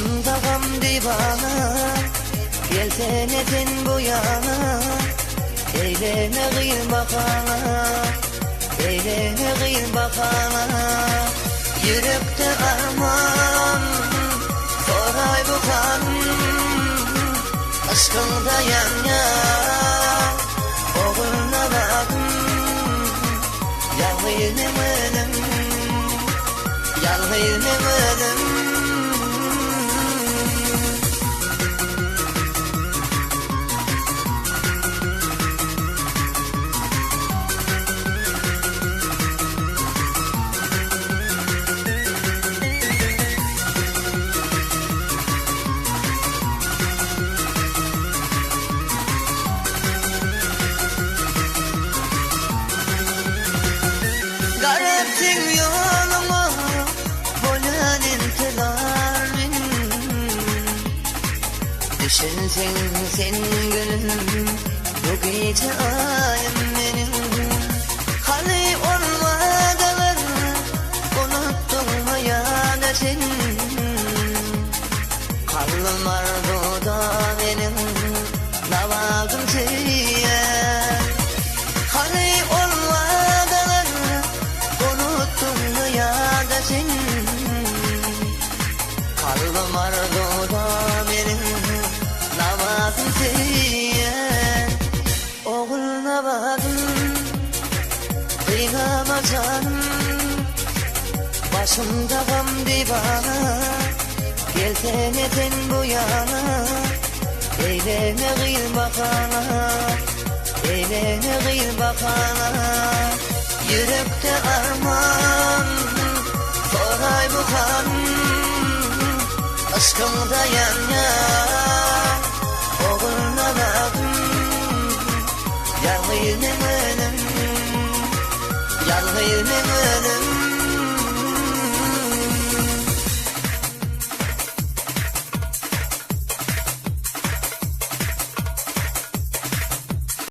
Başımda gam divana, gelsene sen bu yana. Eyleme gıyıl bakana, eyleme gıyıl bakana. Yürekte arman, soray bu kan. Aşkında yan yan, oğluna bakın. Yalgıydım ölüm, yalgıydım ölüm. Garipsin yoluma, bolan intidarın. Düşünsen sen gülüm, bu gece ayım benim. Hani olmadılar, unuttun mu ya da sen? Kalbim arzuda benim, davagım siye. Hani olmadılar, unuttun mu ya da sen? Kalbim arzuda benim, davagım siye. Oğluna bakın, kıyama canım. Başımda gam divana, gelsene sen bu yana. Eyleme gıyıl bakana, eyleme gıyıl bakana. Yürekte arman, soray bu kan. Aşkımda yan yan, oğluna bakın. Yalgıydım ölüm, yalgıydım